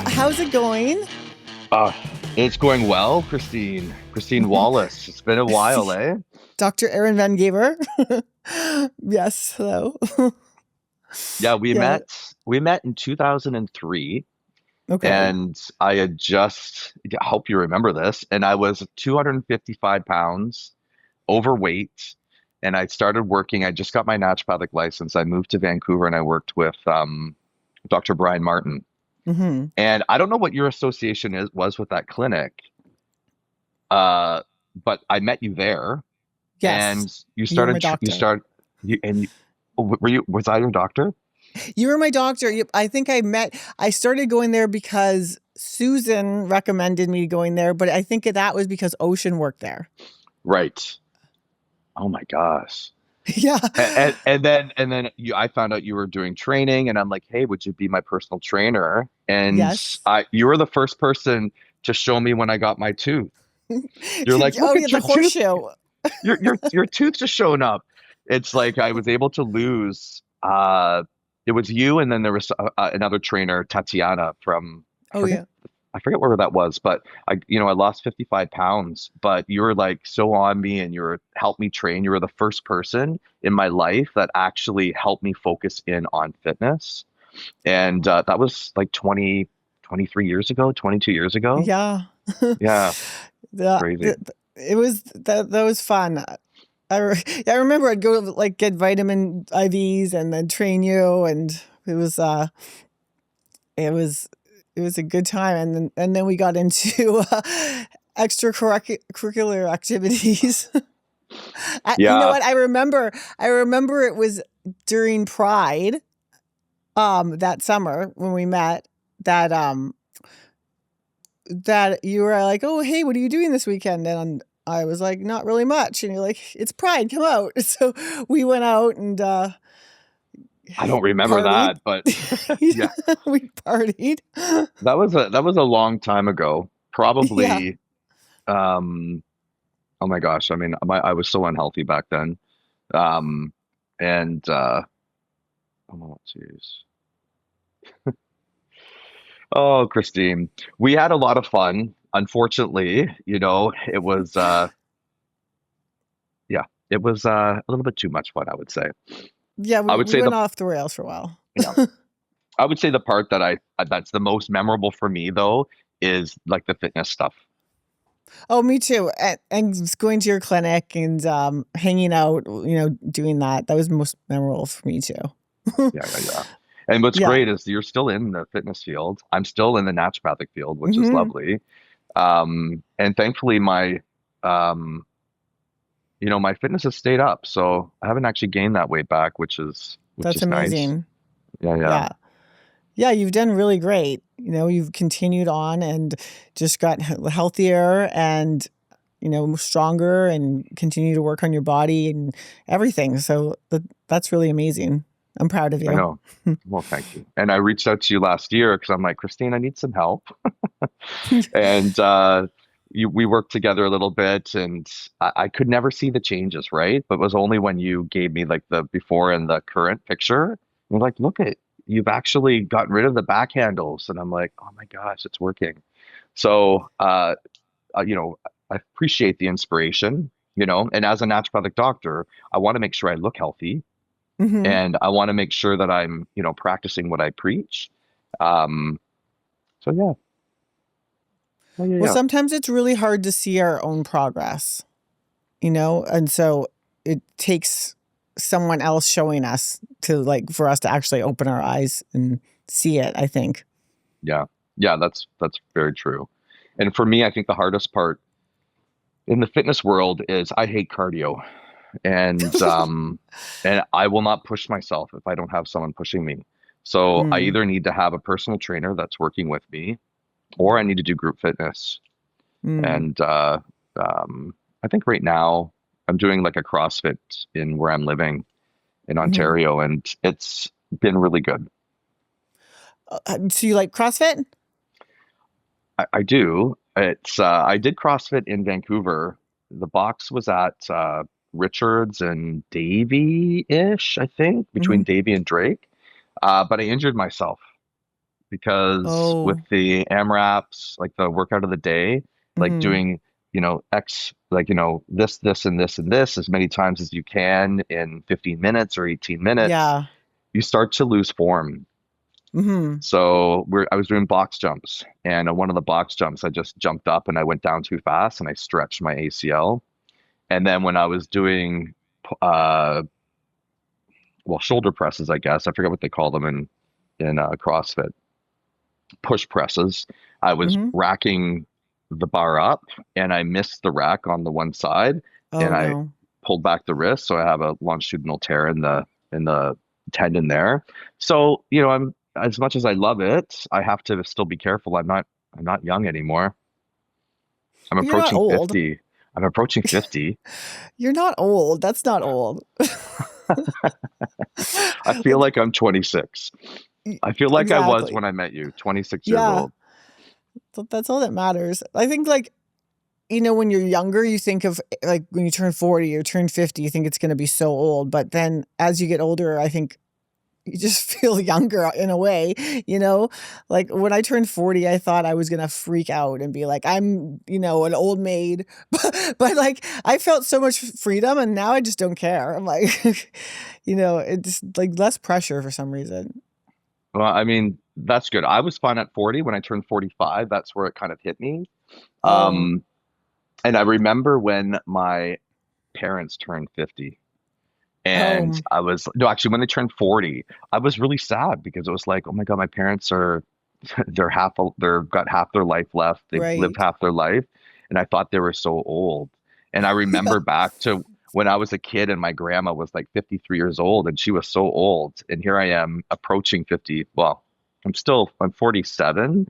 How's it going? Uh, it's going well, Christine. Christine Wallace. It's been a while, eh? Dr. Aaron Van Gaver. Yes, hello. Yeah, we Yeah, met we met in 2003, okay. and I had just I hope you remember this, and I was 255 pounds overweight, and I started working. I just got my naturopathic license. I moved to Vancouver and I worked with Dr. Brian Martin. Hmm. And I don't know what your association was with that clinic, uh, but I met you there Yes, and you you were started my doctor. were you was I your doctor? You were my doctor. I think I started going there because Susan recommended me going there, but I think that was because Ocean worked there. Right. Oh my gosh. Yeah. I found out you were doing training, and I'm like, hey, would you be my personal trainer? And Yes. you were the first person to show me when I got my tooth. You're like, Oh look yeah, at the your tooth. horseshoe. Your tooth just showing up. It's like I was able to lose. It was you, and then there was another trainer, Tatiana from I Oh forget yeah. I forget where that was, but I lost 55 pounds, but you were like so on me and you were helped me train. You were the first person in my life that actually helped me focus in on fitness. And that was like 23 years ago, 22 years ago. Yeah. Yeah, The, crazy. the, it was that was fun. I remember I'd go like get vitamin IVs and then train you, and it was uh it was it was a good time, and then we got into extracurricular activities. You know Yeah. what? I remember it was during Pride, that summer when we met, that that you were like, "Oh, hey, what are you doing this weekend?" And I was like, "Not really much." And you're like, "It's Pride, come out." So we went out and I don't remember partied. that, but yeah, We partied. that was a long time ago. Yeah. Probably, um, oh my gosh, I mean, I was so unhealthy back then. Um, and oh, jeez. Oh, Christine, we had a lot of fun. Unfortunately, it was yeah, it was a little bit too much fun, I would say. Yeah, I we would we say went off the rails for a while. yeah, I would say the part that's the most memorable for me though is like the fitness stuff. Oh, me too. And just going to your clinic and hanging out, doing that. That was most memorable for me too. Yeah, yeah, yeah. And what's Yeah. great is you're still in the fitness field. I'm still in the naturopathic field, which is Hmm. lovely. And thankfully um, my fitness has stayed up. So I haven't actually gained that weight back, which That's is nice. amazing. Yeah, yeah. Yeah. Yeah, you've done really great. You've continued on and just got healthier and, stronger, and continue to work on your body and everything. So that's really amazing. I'm proud of I you. know. Well, thank you. And I reached out to you last year because I'm like, Christine, I need some help. And we worked together a little bit, and I could never see the changes, right? But it was only when you gave me like the before and the current picture. You're like, look at you've actually gotten rid of the back handles, and I'm like, oh my gosh, it's working. So, uh, you know, I appreciate the inspiration, and as a naturopathic doctor, I want to make sure I look healthy, Hmm. and I want to make sure that I'm, practicing what I preach. Um, so yeah, yeah, yeah, Well, yeah. sometimes it's really hard to see our own progress, and so it takes someone else showing us for us to actually open our eyes and see it, I think. Yeah. Yeah, that's very true. And for me, I think the hardest part in the fitness world is I hate cardio. And and I will not push myself if I don't have someone pushing me. So I Mm, either need to have a personal trainer that's working with me, or I need to do group fitness. mm, And I think right now I'm doing like a CrossFit in where I'm living in mhm. Ontario, and it's been really good. So you like CrossFit? I do. I did CrossFit in Vancouver. The box was at Richards and Davie-ish, I think, between Mhm. Davie and Drake. But I injured myself, because with Oh, the AMRAPs, like the workout of the day, like mhm. doing, X, like, this, and this, and this as many times as you can in 15 minutes or 18 minutes, Yeah. you start to lose form. Mhm. So I was doing box jumps, and on one of the box jumps, I just jumped up and I went down too fast and I stretched my ACL. And then when I was doing, uh, well, shoulder presses, I guess I forget what they call them in CrossFit, push presses. I was Mhm. racking the bar up and I missed the rack on the one side and Oh, I no. pulled back the wrist, so I have a longitudinal tear in the tendon there. So, I'm as much as I love it, I have to still be careful. I'm not young anymore. I'm You're not approaching old. 50. I'm approaching 50. You're not old. That's not old. I feel Like, like I'm 26. y I feel like I was exactly. when I met you, 26 years Yeah. old. That's all that matters. I think, like, when you're younger, you think of, like, when you turn 40 or turn 50, you think it's gonna be so old, but then as you get older, I think you just feel younger in a way, you know? Like, when I turned 40, I thought I was gonna freak out and be like, "I'm, an old maid." But, like, I felt so much freedom, and now I just don't care. I'm like, it's, like, less pressure for some reason. Well, I mean, that's good. I was fine at 40. When I turned 45, that's where it kind of hit me. Oh. Um, and I remember when my parents turned 50. And Oh, I was, no, actually, when they turned 40, I was really sad because it was like, oh my God, my parents are, they're got half their life left. They've lived right. half their life. And I thought they were so old. And I Yeah. remember back to when I was a kid and my grandma was like 53 years old and she was so old. And here I am approaching 50. Well, I'm 47,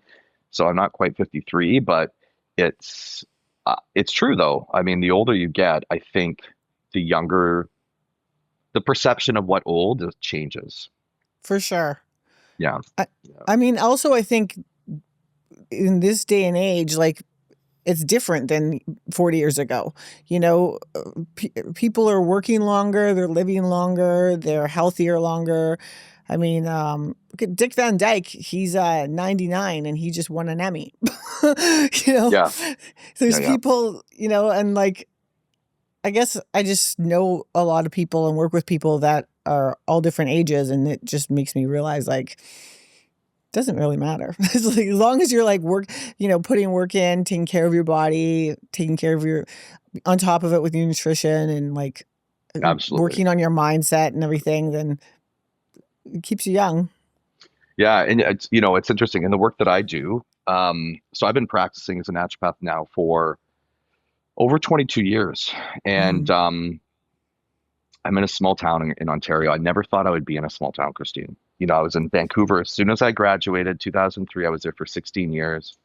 so I'm not quite 53, but it's true though. I mean, the older you get, I think the younger the perception of what old is changes. For sure. Yeah. I Yeah. I mean, also, I think in this day and age, like, it's different than 40 years ago. People are working longer, they're living longer, they're healthier longer. I mean, look at Dick Van Dyke. He's 99 and he just won an Emmy. you know, Yeah. Yeah. there's Yeah. people, and like, I guess I just know a lot of people and work with people that are all different ages, and it just makes me realize, like, doesn't really matter. It's like, as long as you're, like, putting work in, taking care of your body, taking care of your on top of it with your nutrition and, like, Absolutely. working on your mindset and everything, then it keeps you young. Yeah. And it's interesting in the work that I do. So I've been practicing as a naturopath now for over 22 years. And Mhm. I'm in a small town in Ontario. I never thought I would be in a small town, Christine. I was in Vancouver as soon as I graduated, 2003. I was there for 16 years.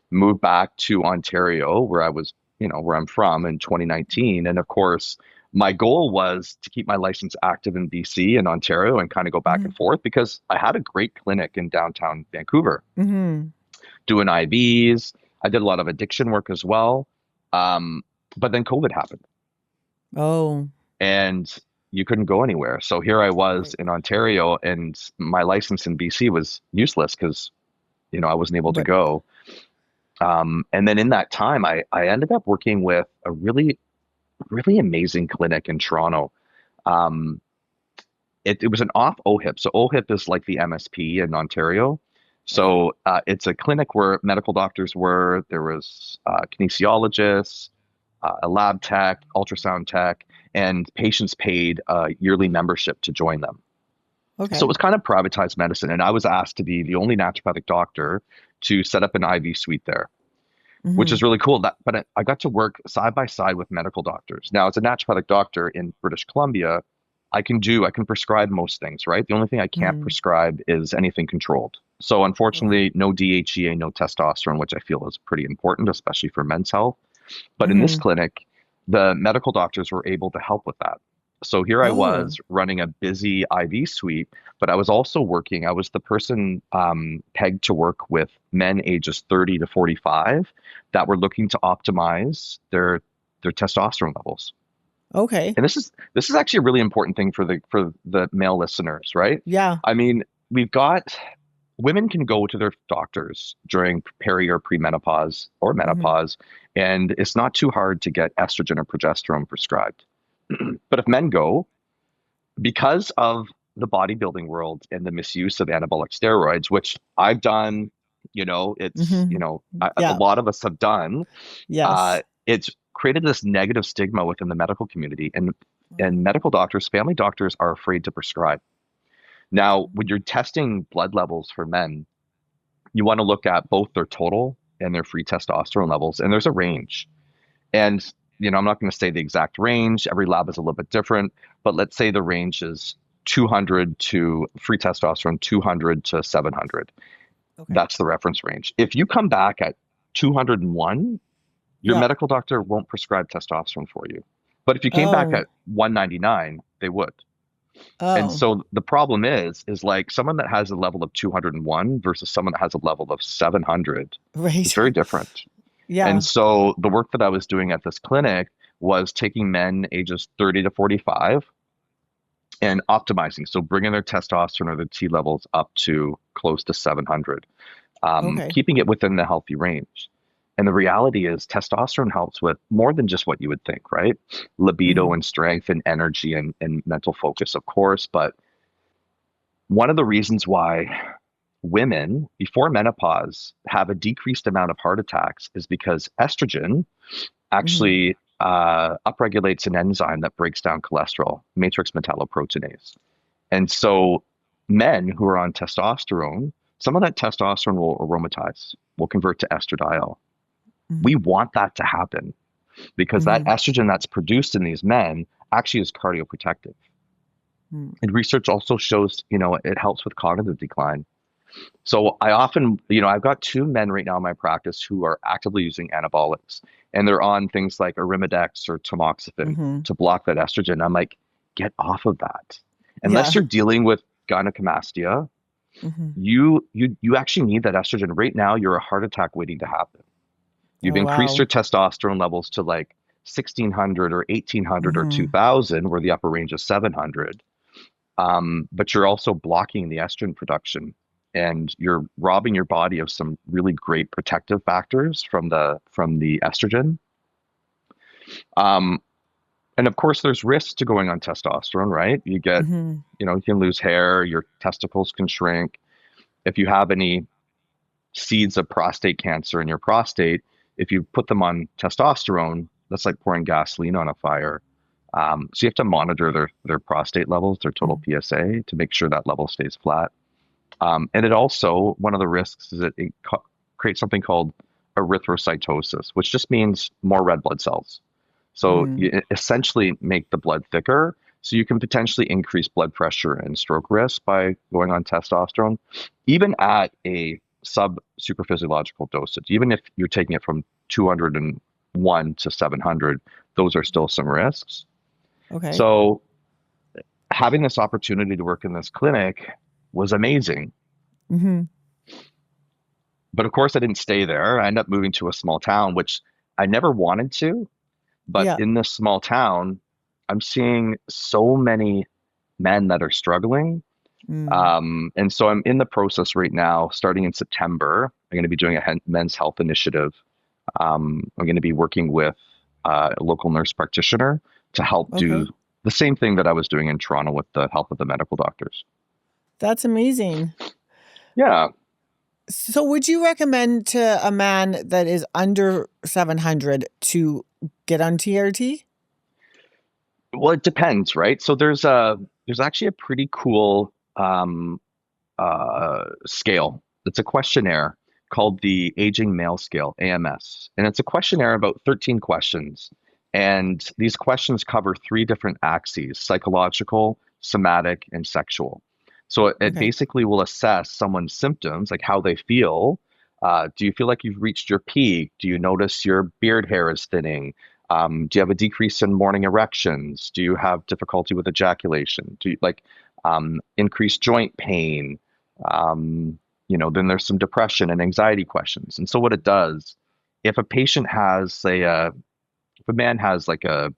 Moved back to Ontario, where I'm from in 2019. And of course, my goal was to keep my license active in BC and Ontario and kind of go back and Mhm. forth because I had a great clinic in downtown Vancouver Mhm. doing IVs. I did a lot of addiction work as well. Um, but then COVID happened Oh, and you couldn't go anywhere. So here I was right. in Ontario and my license in BC was useless because, I wasn't able to Right. go. And then in that time, I ended up working with a really, really amazing clinic in Toronto. Um, it was an off OHIP. So OHIP is like the MSP in Ontario. Okay. So it's a clinic where medical doctors were, there was kinesiologists, a lab tech, ultrasound tech, and patients paid a yearly membership to join them. So it Okay. was kind of privatized medicine. And I was asked to be the only naturopathic doctor to set up an IV suite there, which is Mhm. really cool. But I got to work side by side with medical doctors. Now, as a naturopathic doctor in British Columbia, I can prescribe most things, right? The only thing I can't Mhm. prescribe is anything controlled. So Okay. unfortunately, no DHEA, no testosterone, which I feel is pretty important, especially for men's health. But in this Mhm. clinic, the medical doctors were able to help with that. So here I Oh, was running a busy IV suite, but I was the person pegged to work with men ages 30 to 45 that were looking to optimize their testosterone levels. okay. And this is actually a really important thing for the male listeners, right? Yeah. I mean, we've got women can go to their doctors during peri or premenopause or Hmm. menopause, and it's not too hard to get estrogen or progesterone prescribed. But if men go, because of the bodybuilding world and the misuse of anabolic steroids, which I've done, it's, Hmm. a Yeah. lot of us have done, Yes. it's created this negative stigma within the medical community. And Mm. medical doctors, family doctors are afraid to prescribe. Now, when you're testing blood levels for men, you want to look at both their total and their free testosterone levels, and there's a range. And I'm not going to say the exact range. Every lab is a little bit different, but let's say the range is 200 to free testosterone, 200 to 700. Okay. That's the reference range. If you come back at 201, your Yeah. medical doctor won't prescribe testosterone for you. But if you came back Oh. at 199, they would. And Oh. so the problem is like someone that has a level of 201 versus someone that has a level of 700 is Right. very different. And Yeah. so the work that I was doing at this clinic was taking men ages 30 to 45 and optimizing. So bringing their testosterone or their T levels up to close to 700, Okay. keeping it within the healthy range. And the reality is, testosterone helps with more than just what you would think, right? Libido Hmm. and strength and energy and mental focus, of course. But one of the reasons why women before menopause have a decreased amount of heart attacks is because estrogen Hmm. actually upregulates an enzyme that breaks down cholesterol, matrix metalloproteinase. And so men who are on testosterone, some of that testosterone will aromatize, will convert to estradiol. We Hmm. want that to happen because that Hmm. estrogen that's produced in these men actually is cardioprotective. And research also shows, it helps with cognitive decline. So I often, I've got two men right now in my practice who are actively using anabolics, and they're on things like Arimidex or tamoxifen Hmm. to block that estrogen. I'm like, get off of that. Unless Yeah. you're dealing with gynecomastia, Hmm. you actually need that estrogen. Right now, you're a heart attack waiting to happen. You've Oh, increased your wow. testosterone levels to like 1600 or 1800 or Hmm. 2000, where the upper range is 700. But you're also blocking the estrogen production, and you're robbing your body of some really great protective factors from the estrogen. Um, and of course, there's risks to going on testosterone, right? Hmm. You can lose hair, your testicles can shrink. If you have any seeds of prostate cancer in your prostate, if you put them on testosterone, that's like pouring gasoline on a fire. So you have to monitor their prostate levels, their total PSA, to make sure that level stays flat. And it also, one of the risks is that it creates something called erythrocytosis, which just means more red blood cells. So Hmm. you essentially make the blood thicker. So you can potentially increase blood pressure and stroke risk by going on testosterone, even at a sub supraphysiological dosage. Even if you're taking it from 201 to 700, those are still some risks. Okay. So having this opportunity to work in this clinic was amazing. Hmm. But of course, I didn't stay there. I ended up moving to a small town, which I never wanted to. But Yeah. in this small town, I'm seeing so many men that are struggling. Mm. And so I'm in the process right now, starting in September. I'm going to be doing a men's health initiative. I'm going to be working with a local nurse practitioner to help do Okay. the same thing that I was doing in Toronto with the help of the medical doctors. That's amazing. Yeah. So would you recommend to a man that is under 700 to get on TRT? Well, it depends, right? So there's actually a pretty cool scale. It's a questionnaire called the Aging Male Scale, AMS. And it's a questionnaire about 13 questions. And these questions cover three different axes: psychological, somatic, and sexual. So it Okay. basically will assess someone's symptoms, like how they feel. Do you feel like you've reached your peak? Do you notice your beard hair is thinning? Do you have a decrease in morning erections? Do you have difficulty with ejaculation? Do you like increased joint pain? Then there's some depression and anxiety questions. And so what it does, if a patient has, say, if a man has like a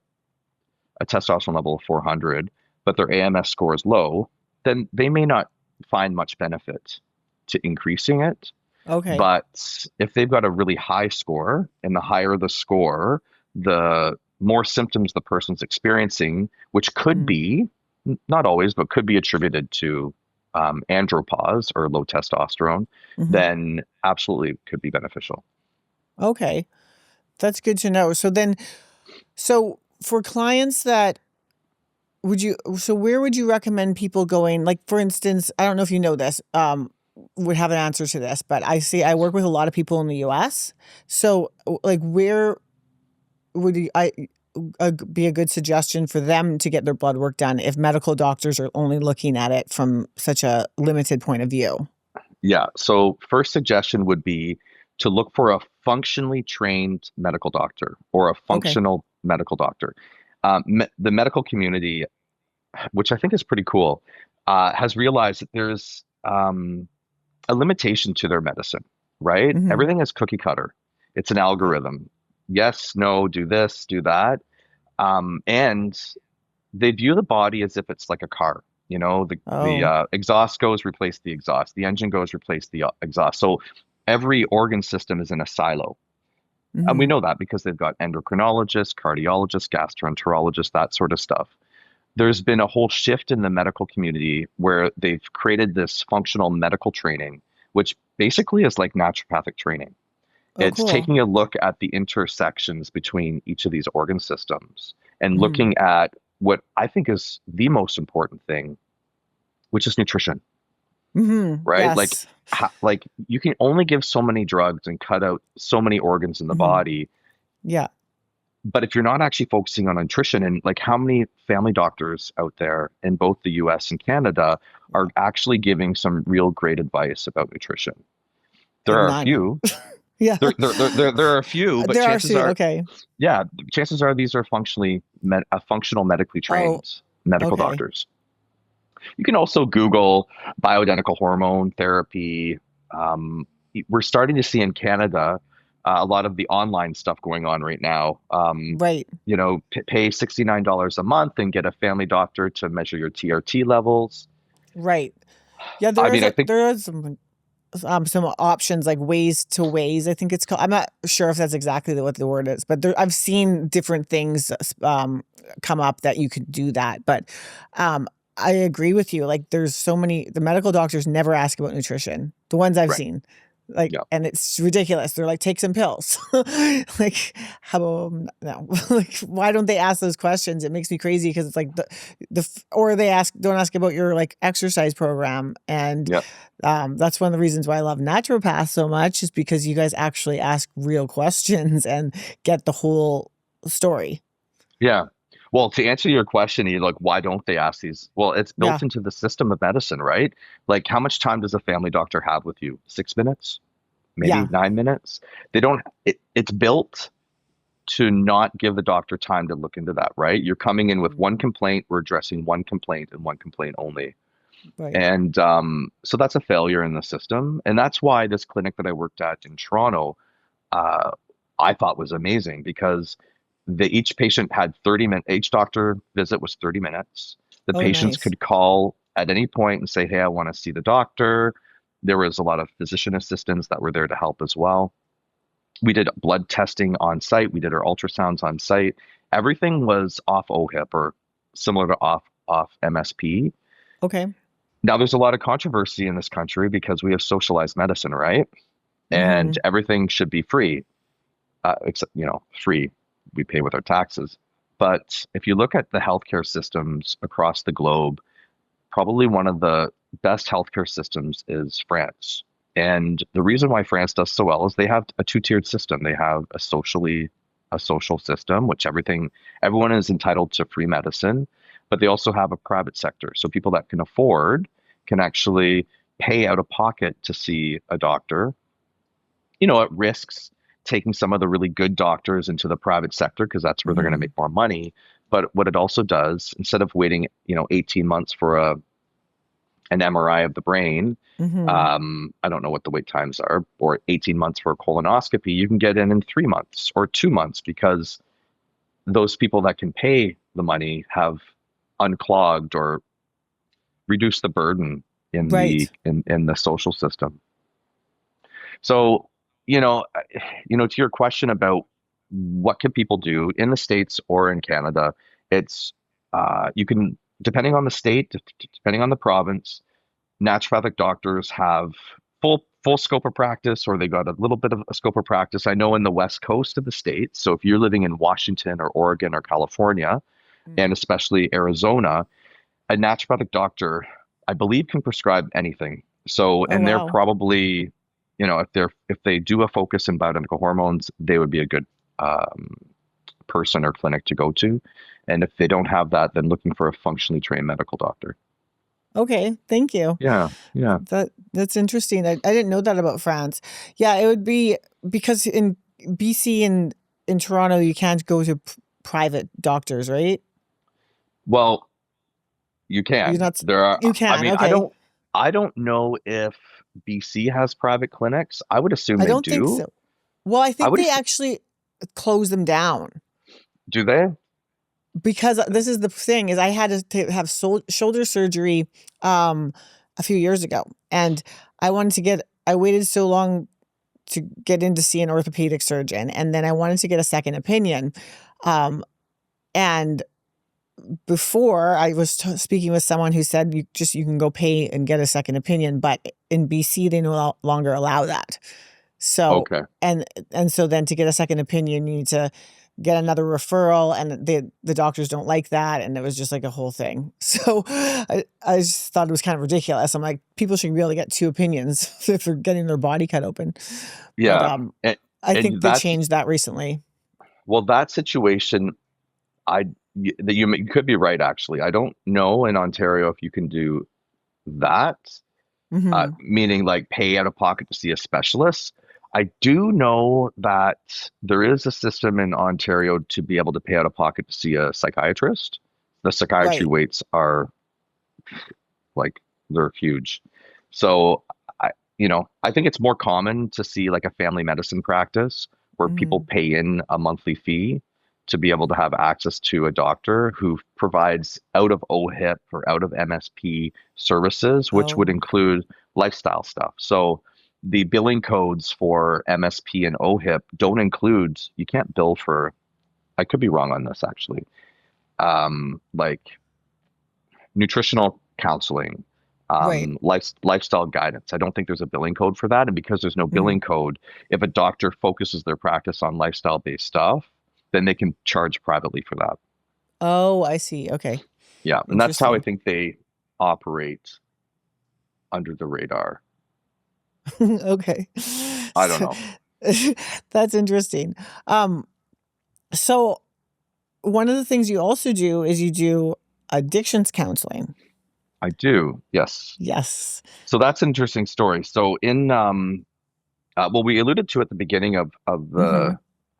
testosterone level of 400, but their AMS score is low, then they may not find much benefit to increasing it. Okay. But if they've got a really high score, and the higher the score, the more symptoms the person's experiencing, which could Mm. be, not always, but could be attributed to andropause or low testosterone, Hmm. then absolutely could be beneficial. Okay. That's good to know. So for clients that where would you recommend people going? Like, for instance, I don't know if you know this, would have an answer to this, but I work with a lot of people in the US. So, like, where would be a good suggestion for them to get their blood work done if medical doctors are only looking at it from such a limited point of view? Yeah. So first suggestion would be to look for a functionally trained medical doctor or a Okay. functional medical doctor. The medical community, which I think is pretty cool, has realized that there's a limitation to their medicine, right? Hmm. Everything is cookie cutter. It's an Right. algorithm. Yes, no, do this, do that. And they view the body as if it's like a car. The Oh. exhaust goes, replace the exhaust. The engine goes, replace the exhaust. So every organ system is in a silo. And we Hmm. know that because they've got endocrinologists, cardiologists, gastroenterologists, that sort of stuff. There's been a whole shift in the medical community where they've created this functional medical training, which basically is like naturopathic training. Oh, It's cool. taking a look at the intersections between each of these organ systems and Hmm. looking at what I think is the most important thing, which is nutrition, Hmm. right? Yes. Like you can only give so many drugs and cut out so many organs in the Hmm. body. Yeah. But if you're not actually focusing on nutrition, and like how many family doctors out there in both the US and Canada are actually giving some real great advice about nutrition? There Like are a none. few. Yeah. There are a few, but There are two. Okay. yeah, chances are these are functional medically Oh, trained medical okay. doctors. You can also Google bioidentical hormone therapy. Um, we're starting to see in Canada a lot of the online stuff going on right now. Right. Pay $69 a month and get a family doctor to measure your TRT levels. Right. Yeah, I mean, I think, there is some options like ways to ways, I think it's called. I'm not sure if that's exactly what the word is, but I've seen different things come up that you could do that. But I agree with you. Like, there's so many. The medical doctors never ask about nutrition. The ones I've right. seen, like, Yeah. and it's ridiculous. They're like, take some pills. Like, how no? Like, why don't they ask those questions? It makes me crazy because it's like or they don't ask about your like exercise program. And Yeah. that's one of the reasons why I love naturopaths so much, is because you guys actually ask real questions and get the whole story. Yeah. Well, to answer your question, you like, why don't they ask these? Well, it's Yeah. built into the system of medicine, right? Like, how much time does a family doctor have with you? 6 minutes, maybe Yeah. 9 minutes. They don't. It's built to not give the doctor time to look into that, right? You're coming in with one complaint. We're addressing one complaint and one complaint only. Right. And so that's a failure in the system. And that's why this clinic that I worked at in Toronto, uh, I thought was amazing because each patient had 30 minutes, each doctor visit was 30 minutes. The Oh, patients nice. could call at any point and say, hey, I want to see the doctor. There was a lot of physician assistants that were there to help as well. We did blood testing on site. We did our ultrasounds on site. Everything was off OHIP or similar to off MSP. Okay. Now, there's a lot of controversy in this country because we have socialized medicine, right? And Hmm. everything should be free, except, free. We pay with our taxes. But if you look at the healthcare systems across the globe, probably one of the best healthcare systems is France. And the reason why France does so well is they have a two-tiered system. They have a social system, which everyone is entitled to free medicine, but they also have a private sector. So people that can afford can actually pay out of pocket to see a doctor. It risks taking some of the really good doctors into the private sector because that's where they're going to Hmm. make more money. But what it also does, instead of waiting, 18 months for an MRI of the brain, Hmm. I don't know what the wait times are, or 18 months for a colonoscopy, you can get in 3 months or 2 months because those people that can pay the money have unclogged or reduced the burden in Right. the social system. So, you know, to your question about what can people do in the States or in Canada, it's you can, depending on the state, depending on the province, naturopathic doctors have full scope of practice, or they got a little bit of a scope of practice. I know in the west coast of the states, so if you're living in Washington or Oregon or California, and Mm. especially Arizona, a naturopathic doctor, I believe, can prescribe anything. So, Oh, and they're wow. probably, if they do a focus in bioidentical hormones, they would be a good um, person or clinic to go to. And if they don't have that, then looking for a functionally trained medical doctor. Okay, thank you. Yeah, yeah. That's interesting. I didn't know that about France. Yeah, it would be because in BC and in Toronto, you can't go to private doctors, right? Well, you You're can. not. There are. You I can. mean, Okay. I don't know if BC has private clinics. I would assume I they don't think do. so. Well, I I think would. they actually close them down Do they? because this is the thing is I had to have shoulder surgery um a few years ago, and I waited so long to get in to see an orthopedic surgeon, and then I wanted to get a second opinion. Um, and before I was speaking with someone who said you can go pay and get a second opinion, but in BC they no longer allow that. So Okay. and so then to get a second opinion, you need to get another referral, and the doctors don't like that, and it was just like a whole thing. So I just thought it was kind of ridiculous. I'm like, people should be able to get two opinions if they're getting their body cut open. But Yeah. And I think and they that's changed that recently. well, that situation. That you could be right, actually. I don't know in Ontario if you can do that, Hmm. meaning like pay out of pocket to see a specialist. I do know that there is a system in Ontario to be able to pay out of pocket to see a psychiatrist. The psychiatry Right. waits are like they're huge. So I think it's more common to see like a family medicine practice where people Hmm. pay in a monthly fee to be able to have access to a doctor who provides out of OHIP or out of MSP services, which would Oh, include lifestyle stuff. So the billing codes for MSP and OHIP don't include, you can't bill for, I could be wrong on this actually, like nutritional counseling, right. lifestyle guidance. I don't think there's a billing code for that. And because there's no Hmm. billing code, if a doctor focuses their practice on lifestyle based stuff, then they can charge privately for that. Oh, I see. Okay. Yeah. And that's how I Interesting. think they operate under the radar. Okay. I don't So, know. that's interesting. Um, so one of the things you also do is you do addictions counseling. I do. Yes. Yes. So that's an interesting story. So in well, we alluded to at the beginning Hmm.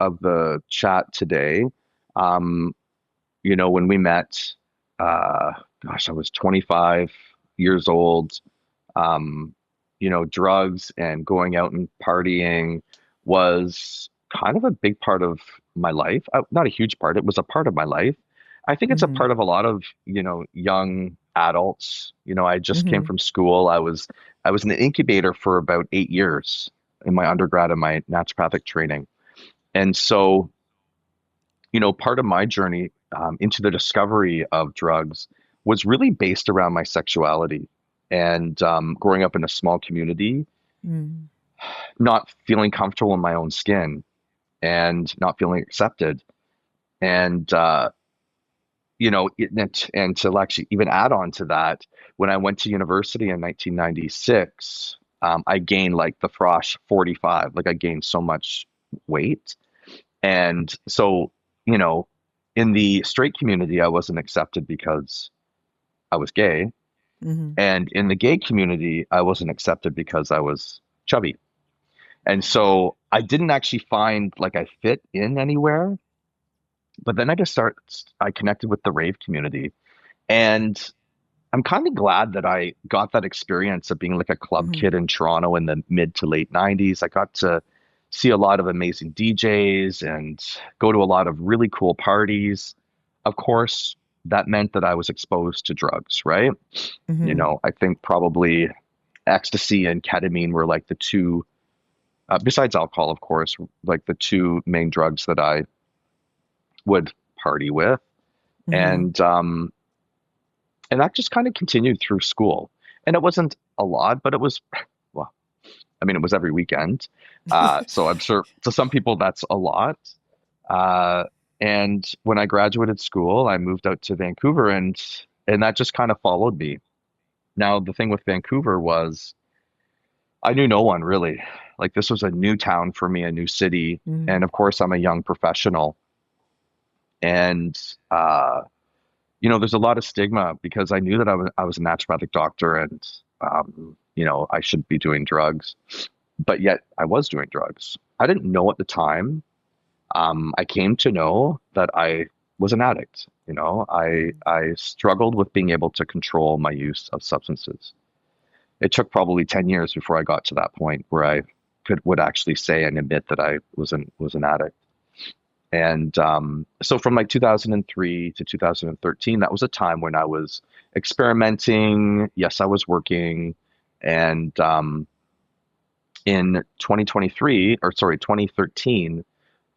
of the chat today. Um, when we met, uh, gosh, I was 25 years old. Um, drugs and going out and partying was kind of a big part of my life. Not a huge part, it was a part of my life. I think it's a Hmm. part of a lot of, young adults. I just came Hmm. from school. I was in the incubator for about 8 years in my undergrad and my naturopathic training. And so, part of my journey into the discovery of drugs was really based around my sexuality and growing up in a small community, Mm. not feeling comfortable in my own skin and not feeling accepted. And, and to actually even add on to that, when I went to university in 1996, I gained like the frosh 45, like I gained so much weight. And so, you know, in the straight community, I wasn't accepted because I was gay. Hmm. And in the gay community, I wasn't accepted because I was chubby. And so I didn't actually find like I fit in anywhere. But then I connected with the rave community. And I'm kind of glad that I got that experience of being like a club Hmm. kid in Toronto in the mid to late 90s. I got to see a lot of amazing DJs and go to a lot of really cool parties. Of course, that meant that I was exposed to drugs, right? Mhm. I think probably ecstasy and ketamine were like the two, besides alcohol, of course, like the two main drugs that I would party with. Mhm. And that just kind of continued through school. And it wasn't a lot, but it was, well, I mean, it was every weekend. So I'm sure to some people that's a lot. Uh, and when I graduated school, I moved out to Vancouver, and that just kind of followed me. Now, the thing with Vancouver was I knew no one really. Like this was a new town for me, a new city. And Mhm. of course, I'm a young professional. And there's a lot of stigma because I knew that I was a naturopathic doctor and I shouldn't be doing drugs, but yet I was doing drugs. I didn't know at the time. I came to know that I was an addict. I struggled with being able to control my use of substances. It took probably 10 years before I got to that point where I would actually say and admit that I was an addict. And so from like 2003 to 2013, that was a time when I was experimenting. Yes, I was working. And in 2023, or sorry, 2013,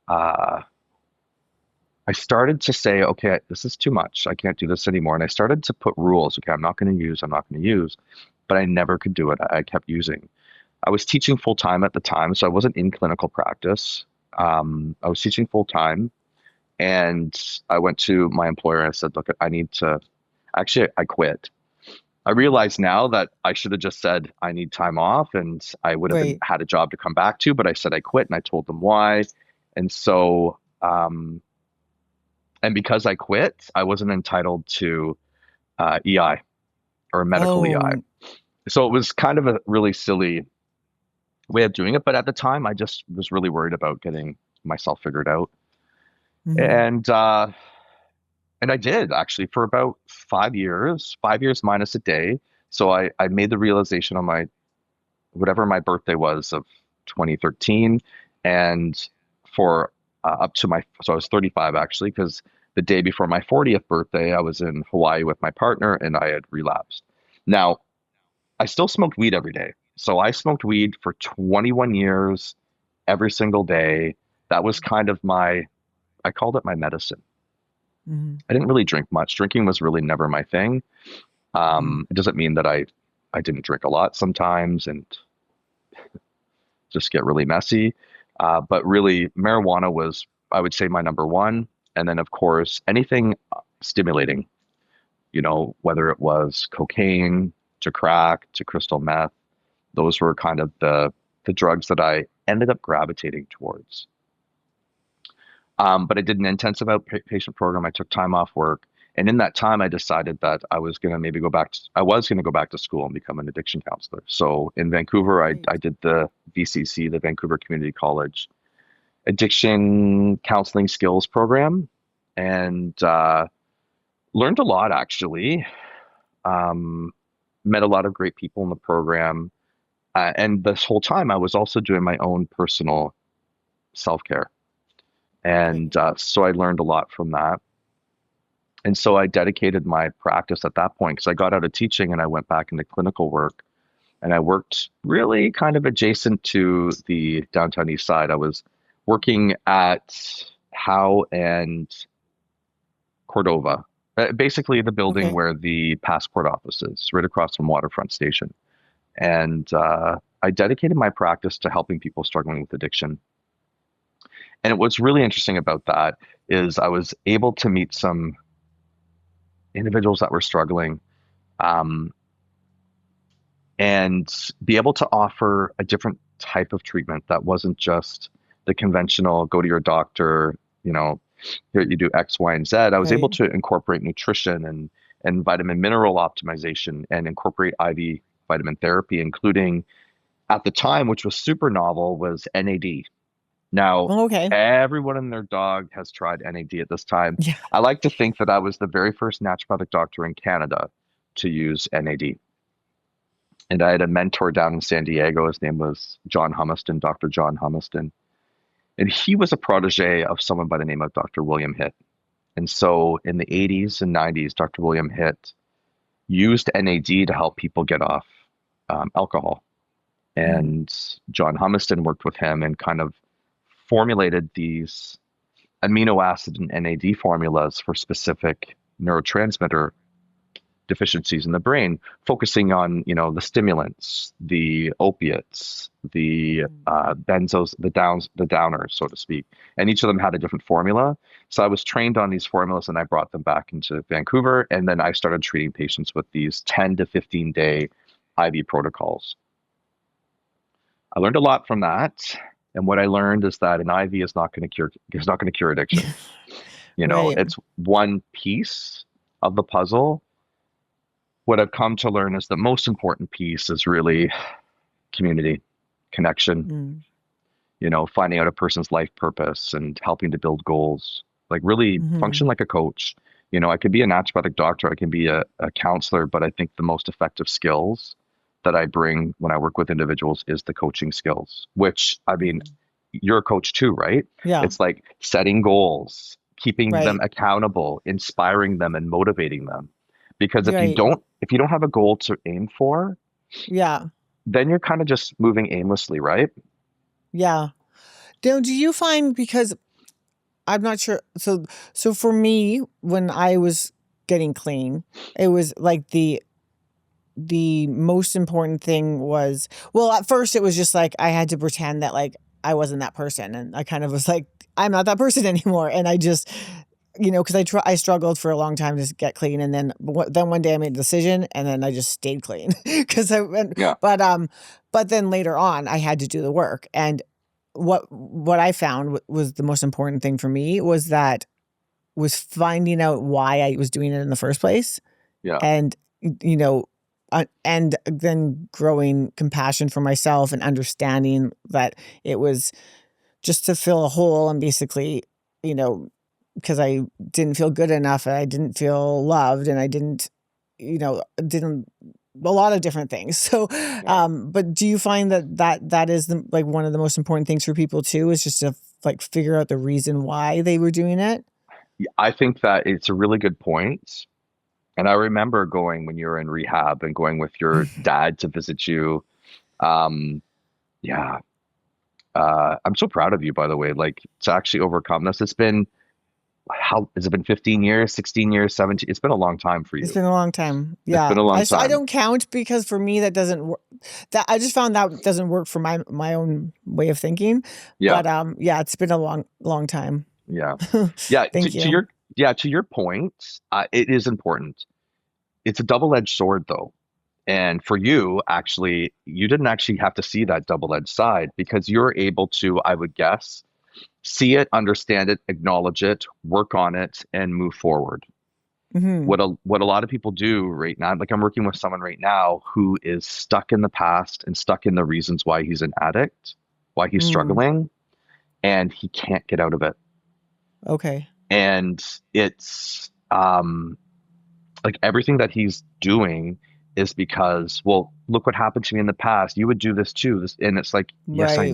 uh, I started to say, okay, this is too much. I can't do this anymore. And I started to put rules. Okay, I'm not going to use, but I never could do it. I kept using. I was teaching full time at the time, so I wasn't in clinical practice. I was teaching full time. And I went to my employer and I said, look, I need to actually, I quit. I Mhm. realize now that I should have just said I need time off and I would have been Right. had a job to come back to, but I said I quit and I told them why. And so, and because I quit, I wasn't entitled to EI or medical EI. Oh. So it was kind of a really silly way of doing it. But at the time, I just was really worried about getting myself figured out. Mhm. And I did actually for about 5 years, 5 years minus a day. So I made the realization on my whatever my birthday was of 2013, and for up to my so I was 35 actually because the day before my 40th birthday, I was in Hawaii with my partner and I had relapsed. Now I still smoked weed every day, so I smoked weed for 21 years, every single day. That was kind of I called it my medicine. Mhm. I didn't really drink much. Drinking was really never my thing. Mhm. It doesn't mean that I didn't drink a lot sometimes and just get really messy. But really, marijuana was, I would say, my number one. And then, of course, anything stimulating, whether it was cocaine to crack to crystal meth, those were kind of the drugs that I ended up gravitating towards. But I did an intensive outpatient program. I took time off work. And in that time, I decided that I was going to maybe I was going to go back to school and become an addiction counselor. So in Vancouver, I Right. did the VCC, the Vancouver Community College Addiction Counseling Skills Program, and learned a lot actually. Um, Met a lot of great people in the program. And this whole time, I was also doing my own personal self care. Right. And so I learned a lot from that. And so I dedicated my practice at that point because I got out of teaching and I went back into clinical work. And I worked really kind of adjacent to the downtown east side. I was working at Howe and Cordova, basically the building Okay. where the passport office is, right across from Waterfront Station. And I dedicated my practice to helping people struggling with addiction. And what's really interesting about that is I was able to meet some individuals that were struggling, um, and be able to offer a different type of treatment that wasn't just the conventional go to your doctor, you know, here you do X, Y, and Z. I was able Right. to incorporate nutrition and vitamin mineral optimization and incorporate IV vitamin therapy, including at the time, which was super novel, was NAD. Now, Oh, okay. everyone and their dog has tried NAD at this time. Yeah. I like to think that I was the very first naturopathic doctor in Canada to use NAD. And I had a mentor down in San Diego. His name was John Humiston, Dr. John Humiston. And he was a protege of someone by the name of Dr. William Hitt. And so in the 80s and 90s, Dr. William Hitt used NAD to help people get off alcohol. Mm, And John Humiston worked with him and kind of formulated these amino acid and NAD formulas for specific neurotransmitter deficiencies in the brain, focusing on, the stimulants, the opiates, the mm. benzos, the downers, so to speak. And each of them had a different formula. So I was trained on these formulas and I brought them back into Vancouver. And then I started treating patients with these 10 to 15 day IV protocols. I learned a lot from that. And what I learned is that an IV is not going to cure addiction. Right. It's one piece of the puzzle. What I've come to learn is the most important piece is really community, connection, Mm, finding out a person's life purpose and helping to build goals, like really hmm. function like a coach. I could be a naturopathic doctor, I can be a counselor, but I think the most effective skills that I bring when I work with individuals is the coaching skills, which I mean, Hmm. you're a coach too, right? Yeah. It's like setting goals, keeping them Right. accountable, inspiring them and motivating them. Because Right. if you don't have a goal to aim for, Yeah. then you're kind of just moving aimlessly, right? Yeah. Now, do you find, because I'm not sure. So for me, when I was getting clean, it was like the most important thing was, well, at first it was just like I had to pretend that like I wasn't that person, and I kind of was like, I'm not that person anymore, and I just, because I struggled for a long time to get clean, and then one day I made a decision, and then I just stayed clean because I went, Yeah. but then later on I had to do the work, and what I found was the most important thing for me was finding out why I was doing it in the first place, Yeah. and you know and then growing compassion for myself and understanding that it was just to fill a hole, and basically, you know because I didn't feel good enough, and I didn't feel loved, and I didn't a lot of different things. So, Yeah. but do you find that is like one of the most important things for people too, is just to like figure out the reason why they were doing it? I think that it's a really good point. And I remember going when you were in rehab and going with your dad to visit you. Um, yeah. I'm so proud of you, by the way, like to actually overcome this. How has it been 15 years, 16 years, 17? It's been a long time for It's you. been a long time. It's Yeah. been a long I time. don't count, because for me that doesn't work. That I just found that doesn't work for my own way of thinking. Yeah. But yeah, it's been a long time. Yeah. Yeah. Thank you. To your point, it is important. It's a double-edged sword though. And for you, actually, you didn't actually have to see that double-edged side because you're able to, I would guess, see it, understand it, acknowledge it, work on it, and move forward. Hmm. What a lot of people do right now, like I'm working with someone right now who is stuck in the past and stuck in the reasons why he's an addict, why he's Mm. struggling, and he can't get out of it. Okay. And it's like everything that he's doing is because, well, look what happened to me in the past. You would do this too. And it's like, yes, Right.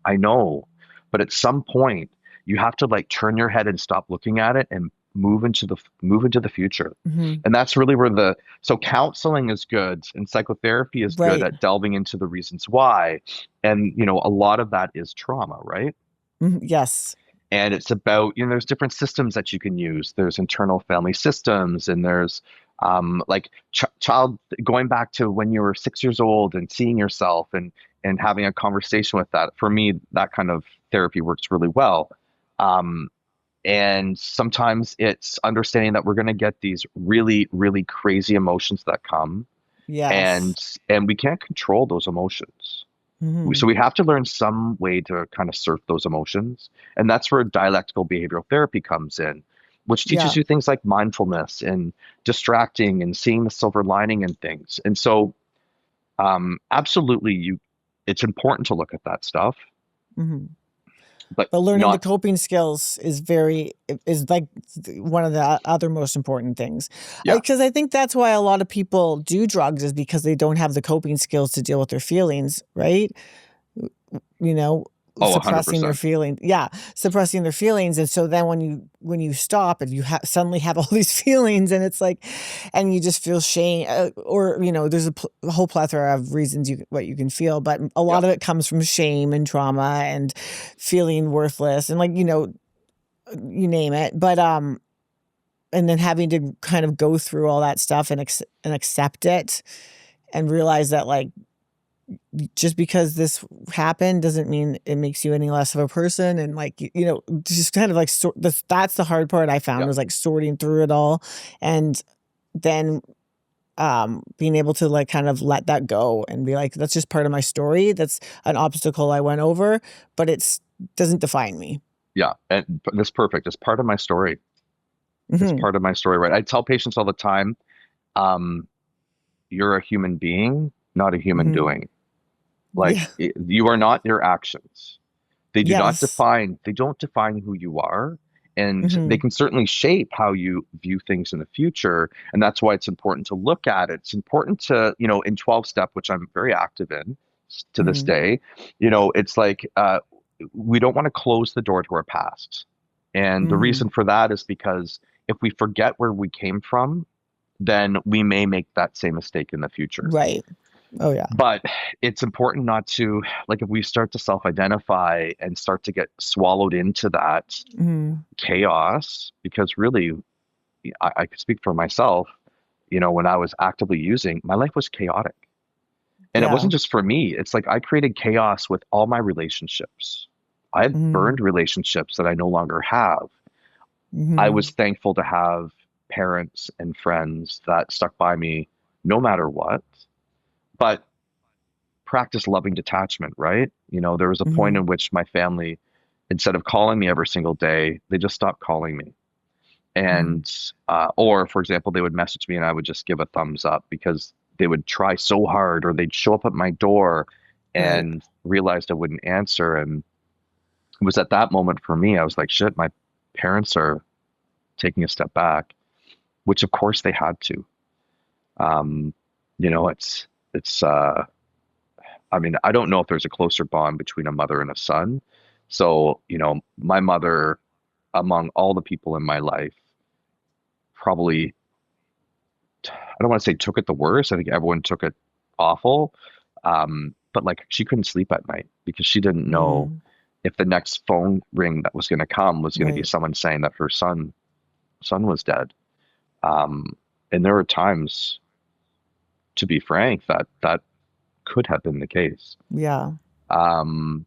I know. But at some point, you have to like turn your head and stop looking at it and move into the future. Hmm. And that's really where so counseling is good and psychotherapy is good Right. at delving into the reasons why. And a lot of that is trauma, right? Yes. And it's about, there's different systems that you can use. There's internal family systems, and there's like child going back to when you were 6 years old and seeing yourself and having a conversation with that. For me, that kind of therapy works really well. Um, and sometimes it's understanding that we're going to get these really, really crazy emotions that come, and Yes. we can't control those emotions. So Hmm. we have to learn some way to kind of surf those emotions. And that's where dialectical behavioral therapy comes in, which teaches Yeah. you things like mindfulness and distracting and seeing the silver lining in things. And so absolutely it's important to look at that stuff, Hmm. but But learning the not, coping skills is like one of the other most important things. yeah, Because I think that's why a lot of people do drugs, is because they don't have the coping skills to deal with their feelings, right? You know, Oh, suppressing their 100%. feelings. Yeah, suppressing their feelings. And so then when you stop and you suddenly have all these feelings, and it's like, and you just feel shame, or there's a whole plethora of reasons what you can feel, but a Yeah. lot of it comes from shame and trauma and feeling worthless, and like you name it. But and then having to kind of go through all that stuff and accept it, and realize that, like, just because this happened doesn't mean it makes you any less of a person. And like, just kind of like, that's the hard part I found, Yeah. was like sorting through it all. And then being able to like kind of let that go and be like, that's just part of my story. That's an obstacle I went over, but it's doesn't define me. Yeah. And that's perfect. It's part of my story. It's Hmm. part of my story, right? I tell patients all the time, um, you're a human being, not a human Hmm. doing. Yeah. Like you are not your actions. Yes. They don't define who you are. And they Hmm. can certainly shape how you view things in the future. And that's why it's important to look at it. It's important to, in 12 step, which I'm very active in to this Hmm. day, it's like we don't want to close the door to our past. And the Hmm. reason for that is because if we forget where we came from, then we may make that same mistake in the future. Right. Oh yeah. But it's important not to, like, if we start to self-identify and start to get swallowed into that Hmm. chaos, because really, I could speak for myself, when I was actively using, my life was chaotic. And it Yeah. wasn't just for me. It's like I created chaos with all my relationships. I had Hmm. burned relationships that I no longer have. I Hmm. was thankful to have parents and friends that stuck by me no matter what. But practice loving detachment, right? There was a point Hmm. in which my family, instead of calling me every single day, they just stopped calling me. Hmm. And, or for example, they would message me and I would just give a thumbs up because they would try so hard, or they'd show up at my door Right. and realized I wouldn't answer. And it was at that moment for me, I was like, shit, my parents are taking a step back, which of course they had to. Um, it's I mean, I don't know if there's a closer bond between a mother and a son. So, my mother, among all the people in my life, probably, I don't want to say took it the worst. I think everyone took it awful. But like she couldn't sleep at night because she didn't know Mm. if the next phone ring that was going to come was going to be Right. someone saying that her son was dead. Um, and there were times, to be frank, that could have been the case. Yeah. Um,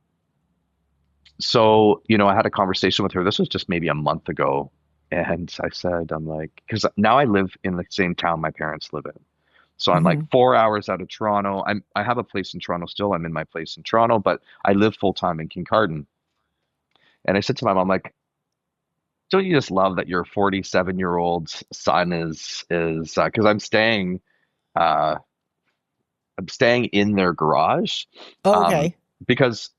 So, I had a conversation with her. This was just maybe a month ago. And I said, I'm like, because now I live in the same town my parents live in. So I'm like Mhm. 4 hours out of Toronto. I have a place in Toronto still. I'm in my place in Toronto, but I live full time in Kincardine. And I said to my mom, like, don't you just love that your 47-year-old son is because uh I'm staying in their garage, Oh, um, okay. because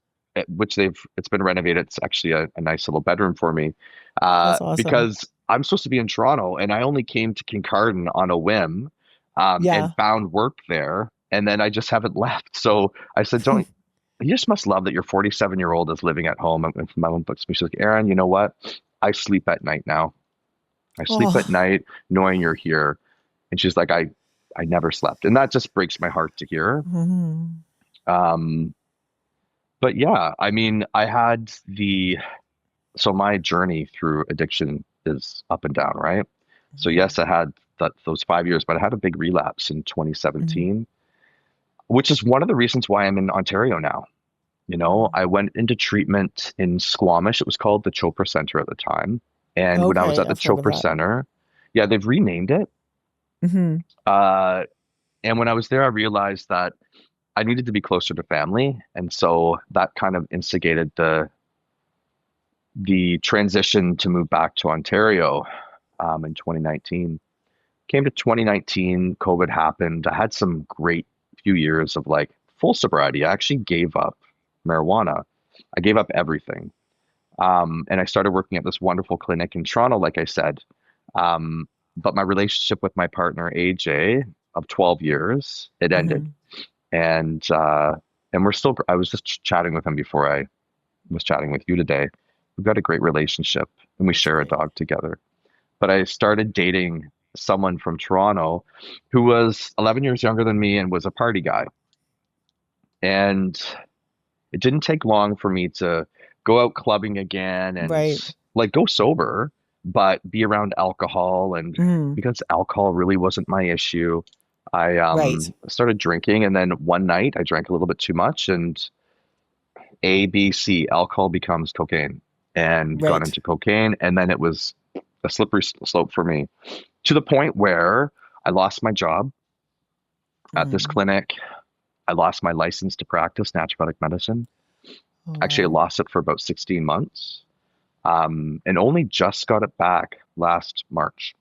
which it's been renovated. It's actually a nice little bedroom for me, That's awesome. because I'm supposed to be in Toronto and I only came to Kincardine on a whim, and Yeah. found work there, and then I just haven't left. So I said, "Don't you just must love that your 47-year-old is living at home?" And my mom looks at me, she's like, "Aaron, you know what? I sleep at night now. I sleep at Oh. night knowing you're here." And she's like, I never slept. And that just breaks my heart to hear. Mhm. Um, but yeah, I mean, so my journey through addiction is up and down, right? So Mhm. yes, I had those 5 years, but I had a big relapse in Mhm. 2017, which is one of the reasons why I'm in Ontario now. Mhm. I went into treatment in Squamish. It was called the Chopra Center at the time. And when I was Okay, at the I've heard of Chopra that. Center, yeah, they've renamed it. Mhm. Uh, and when I was there, I realized that I needed to be closer to family, and so that kind of instigated the transition to move back to Ontario, in 2019. Came to 2019, COVID happened. I had some great few years of like full sobriety. I actually gave up marijuana. I gave up everything, and I started working at this wonderful clinic in Toronto, like I said. But my relationship with my partner AJ of 12 years, it ended, Mhm. and we're still. I was just chatting with him before I was chatting with you today. We've got a great relationship and we That's share a great. dog together. But I started dating someone from Toronto who was 11 years younger than me and was a party guy. And it didn't take long for me to go out clubbing again and Right. like go sober, but be around alcohol. And Mhm. because alcohol really wasn't my issue, I Right. started drinking. And then one night I drank a little bit too much and A, B, C, alcohol becomes cocaine and got Right. into cocaine. And then it was a slippery slope for me to the point where I lost my job at this Mm. clinic. I lost my license to practice naturopathic medicine. Oh, Actually, I wow. lost it for about 16 months, and only just got it back last March.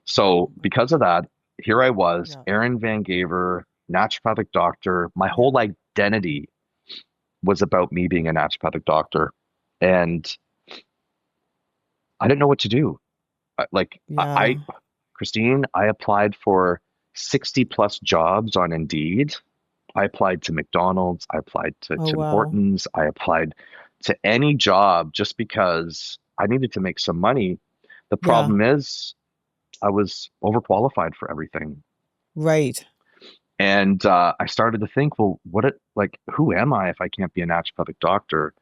So, because of that, here I was, Yeah. Aaron Van Gaver, naturopathic doctor. My Yeah. whole identity was about me being a naturopathic doctor. And I didn't know what to do. Yeah. Christine, I applied for 60 plus jobs on Indeed. I applied to McDonald's, I applied to Oh, Tim wow. Hortons, I applied to any job just because I needed to make some money. The Yeah. problem is I was overqualified for everything. Right. And I started to think, well, who am I if I can't be a naturopathic doctor?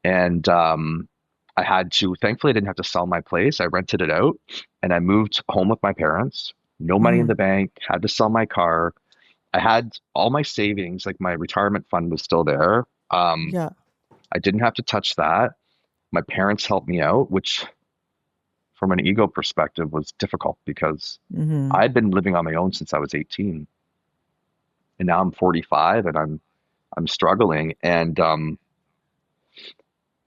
And I had to, thankfully, I didn't have to sell my place. I rented it out and I moved home with my parents. No money in Mhm. the bank, had to sell my car. I had all my savings, like my retirement fund was still there. Yeah. I didn't have to touch that. My parents helped me out, which from an ego perspective was difficult because I Mhm. had been living on my own since I was 18 and now I'm 45 and I'm struggling and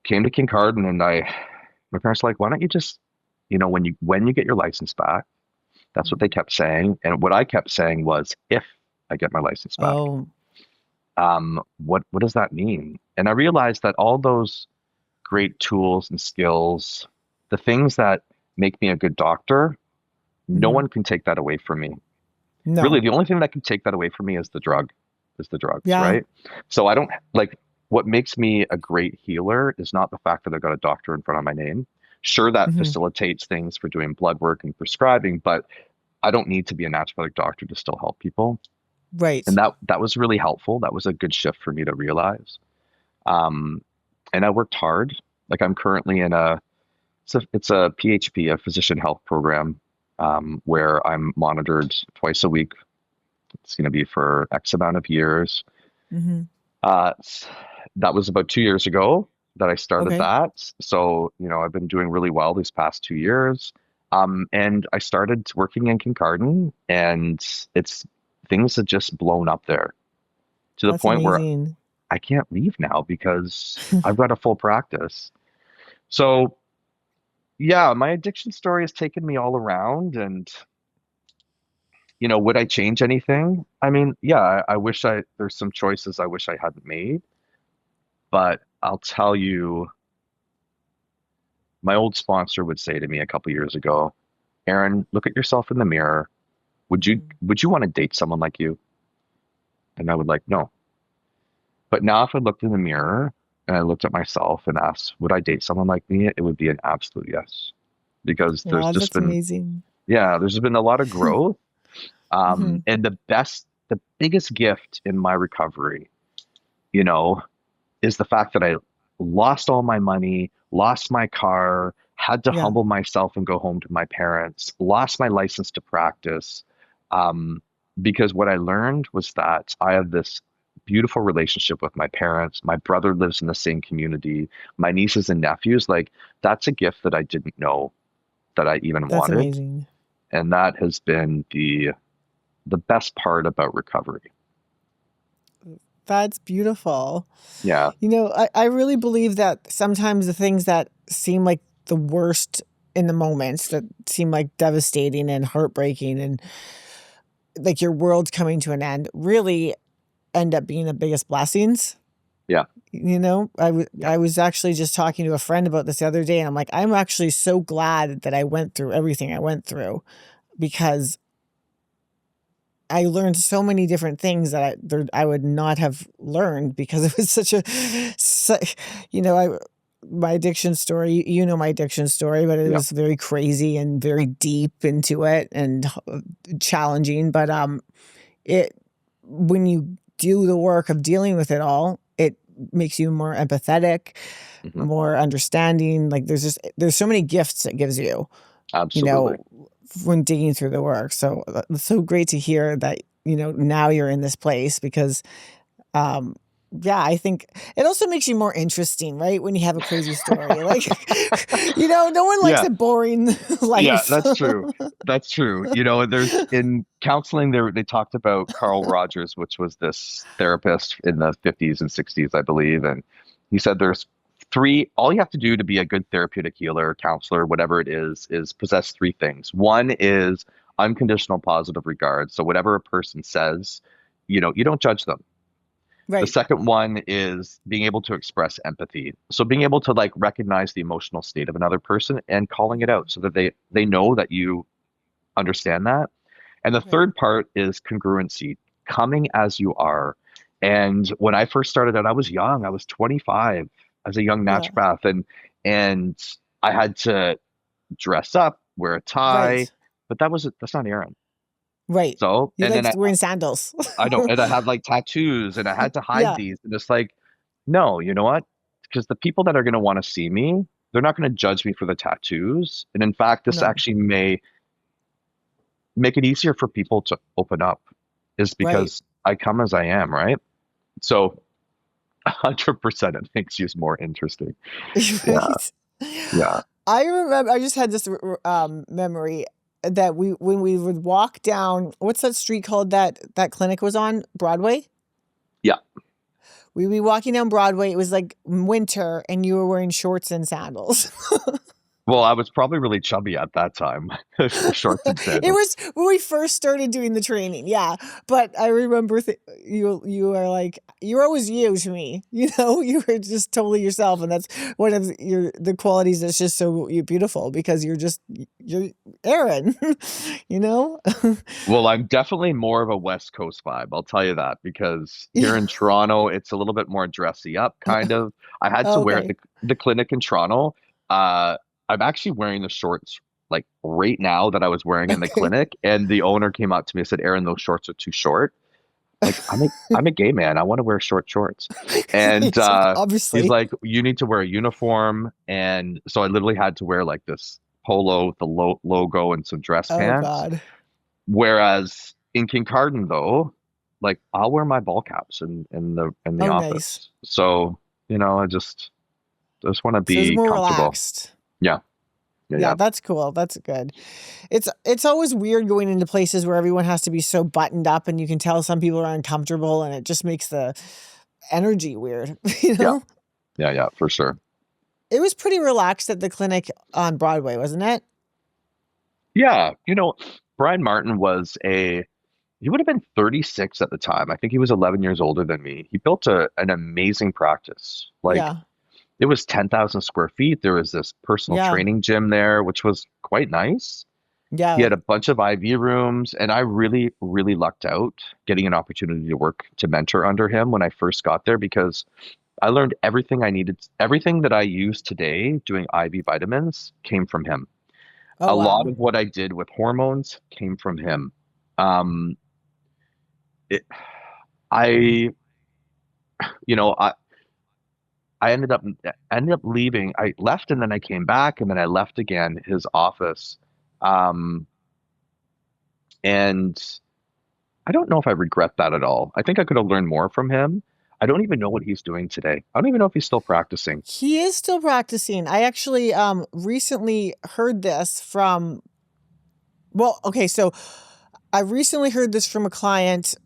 came to Kincardine and my parents were like, why don't you just, when you get your license back, that's what they Mhm. kept saying. And what I kept saying was, if I get my license back, Oh. what does that mean? And I realized that all those great tools and skills, the things that make me a good doctor, no Mhm. one can take that away from me. Really, No. the only thing that can take that away from me is the drugs, Yeah. right? So I don't like what makes me a great healer is not the fact that I've got a doctor in front of my name. Sure, that Mhm. facilitates things for doing blood work and prescribing, but I don't need to be a naturopathic doctor to still help people. And Right. that was really helpful. That was a good shift for me to realize. Um, and I worked hard. Like I'm currently in it's a PHP, a physician health program, where I'm monitored twice a week. It's going to be for X amount of years. Mhm. Uh, that was about 2 years ago that I started Okay. that. So, I've been doing really well these past 2 years. And I started working in Kincardine, and it's things have just blown up there to the That's point where amazing. I can't leave now because I've got a full practice. So, yeah, my addiction story has taken me all around. And, would I change anything? I mean, yeah, I wish there's some choices I wish I hadn't made. But I'll tell you, my old sponsor would say to me a couple years ago, Aaron, look at yourself in the mirror. Would you Mhm. would you want to date someone like you? And I would like, no. But now if I looked in the mirror and I looked at myself and asked, would I date someone like me? It would be an absolute yes. Because Oh, that's amazing. there's been a lot of growth. Mhm. And the biggest gift in my recovery, you know, is the fact that I lost all my money, lost my car, had to Yeah. humble myself and go home to my parents, lost my license to practice. Um, because what I learned was that I have this beautiful relationship with my parents. My brother lives in the same community, my nieces and nephews. Like, that's a gift that I didn't know that I even That's wanted. amazing. And that has been the best part about recovery. That's beautiful. Yeah. I really believe that sometimes the things that seem like the worst in the moments that seem like devastating and heartbreaking and like your world's coming to an end really end up being the biggest blessings. Yeah. I Yeah. was actually just talking to a friend about this the other day, and I'm like, I'm actually so glad that I went through everything I went through because I learned so many different things that I would not have learned because it was so, you know, my addiction story, you know my addiction story, but it Yeah. was very crazy and very deep into it and challenging. But it when you do the work of dealing with it all, it makes you more empathetic, Hmm. more understanding. Like there's so many gifts it gives you, you Absolutely. know, when digging through the work. So it's so great to hear that, you know, now you're in this place because um, yeah, I think it also makes you more interesting, right? When you have a crazy story. Like, you know, no one likes Yeah. a boring Yeah, life. that's true. That's true. You know, there's in counseling there they talked about Carl Rogers, which was this therapist in the 50s and 60s, I believe, and he said there's three all you have to do to be a good therapeutic healer, counselor, whatever it is possess three things. One is unconditional positive regard. So whatever a person says, you don't judge them. The Right, second one is being able to express empathy. So being able to like recognize the emotional state of another person and calling it out so that they know that you understand that. And the right. third part is congruency, coming as you are. And when I first started out, I was young. I was 25 as a young Yeah, naturopath and I had to dress up, wear a tie, right, but that's not Aaron. right. So, You and like then wearing sandals. I know, and I had like tattoos and I had to hide Yeah, these. And it's like, no, you know what? Because the people that are going to want to see me, they're not going to judge me for the tattoos. And in fact, this no, actually may make it easier for people to open up, is right, because I come as I am, right? So 100% it makes you more interesting. Yeah, right. yeah, I remember I just had this memory that when we would walk down, what's that street called that clinic was on? Broadway? yeah. We'd be walking down Broadway. It was like winter and you were wearing shorts and sandals. Well, I was probably really chubby at that time, shorts and It sandals. was when we first started doing the training, yeah. But I remember you were like you're always you to me. You know, you were just totally yourself, and that's one of the qualities that's just so beautiful because you're Aaron. You know, Well, I'm definitely more of a West Coast vibe. I'll tell you that because here yeah. in Toronto, it's a little bit more dressy up, kind of. I had to wear Okay, the clinic in Toronto. Uh, I'm actually wearing the shorts like right now that I was wearing in the okay. clinic, and the owner came up to me and said, "Aaron, those shorts are too short." Like I'm a gay man. I want to wear short shorts, and So, he's obviously. like, "You need to wear a uniform," and so I literally had to wear like this polo with the logo and some dress Oh pants. God. Whereas in Kincardine, though, like I'll wear my ball caps in the Oh, nice. office. So, I just want to So it's be more comfortable. relaxed. Yeah, yeah, Yeah, yeah, that's cool. That's good. It's always weird going into places where everyone has to be so buttoned up and you can tell some people are uncomfortable and it just makes the energy weird, you yeah, know? yeah, yeah, for sure. It was pretty relaxed at the clinic on Broadway, wasn't it? Yeah, Brian Martin he would have been 36 at the time. I think he was 11 years older than me. He built an amazing practice. Like Yeah. it was 10,000 square feet. There was this personal Yeah. training gym there, which was quite nice. He Yeah. had a bunch of IV rooms, and I really, really lucked out getting an opportunity to work to mentor under him when I first got there because I learned everything I needed. Everything that I use today doing IV vitamins came from him. Oh, A lot wow. of what I did with hormones came from him. Um, it, I, you know, I ended up leaving. I left and then I came back and then I left again his office. Um, and I don't know if I regret that at all. I think I could have learned more from him. I don't even know what he's doing today. I don't even know if he's still practicing. He is still practicing. I actually recently heard this from well, okay, so I recently heard this from a client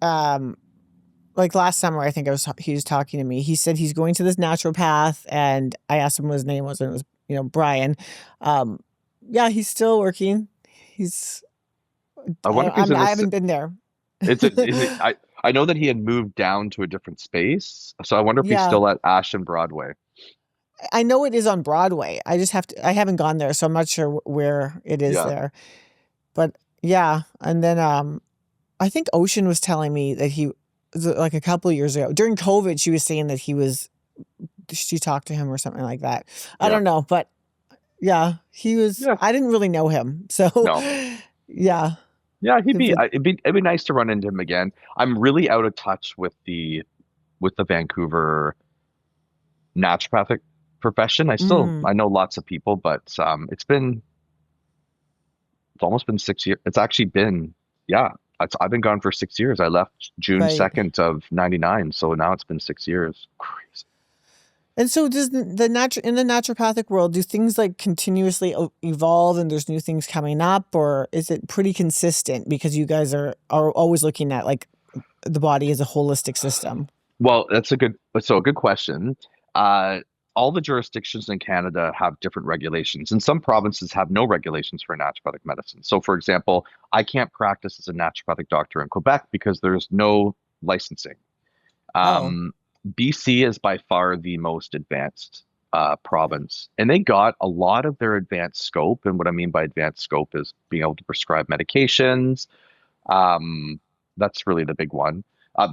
like last summer, I think he was talking to me. He said he's going to this naturopath, and I asked him what his name was, and it was Brian. Um, yeah, he's still working. He's I wonder if he's in I this. haven't been there. Is it? I know that he had moved down to a different space, so I wonder if he's Yeah, still at Ash and Broadway. I know it is on Broadway. I just have to. I haven't gone there, so I'm not sure where it is Yeah. there. But yeah, and then I think Ocean was telling me that like a couple of years ago during COVID, she was saying that he was she talked to him or something like that. I Yeah. don't know, but yeah, he was. Yeah. I didn't really know him, so No. yeah. Yeah, It's a, it'd be nice to run into him again. I'm really out of touch with the Vancouver naturopathic profession. mm, I know lots of people, but it's almost been 6 years. It's actually been, yeah, I've been gone for 6 years. I left June right. 2nd of 99, so now it's been 6 years. Crazy. And so does in the naturopathic world, do things like continuously evolve and there's new things coming up, or is it pretty consistent because you guys are always looking at like the body as a holistic system? Well, a good question. Uh, all the jurisdictions in Canada have different regulations, and some provinces have no regulations for naturopathic medicine. So, for example, I can't practice as a naturopathic doctor in Quebec because there's no licensing. Oh, Um, BC is by far the most advanced province, and they got a lot of their advanced scope. And what I mean by advanced scope is being able to prescribe medications. Um, that's really the big one.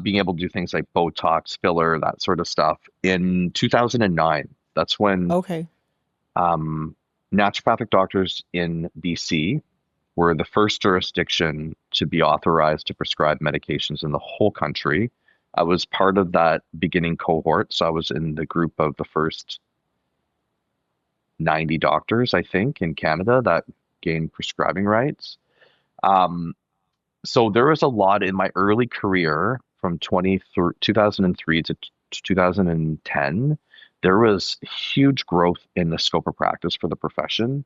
Being able to do things like Botox, filler, that sort of stuff. In 2009, that's when okay. um, naturopathic doctors in BC were the first jurisdiction to be authorized to prescribe medications in the whole country. I was part of that beginning cohort, so I was in the group of the first 90 doctors, I think, in Canada that gained prescribing rights. Um, so there was a lot in my early career from 2003 to 2010. There was huge growth in the scope of practice for the profession.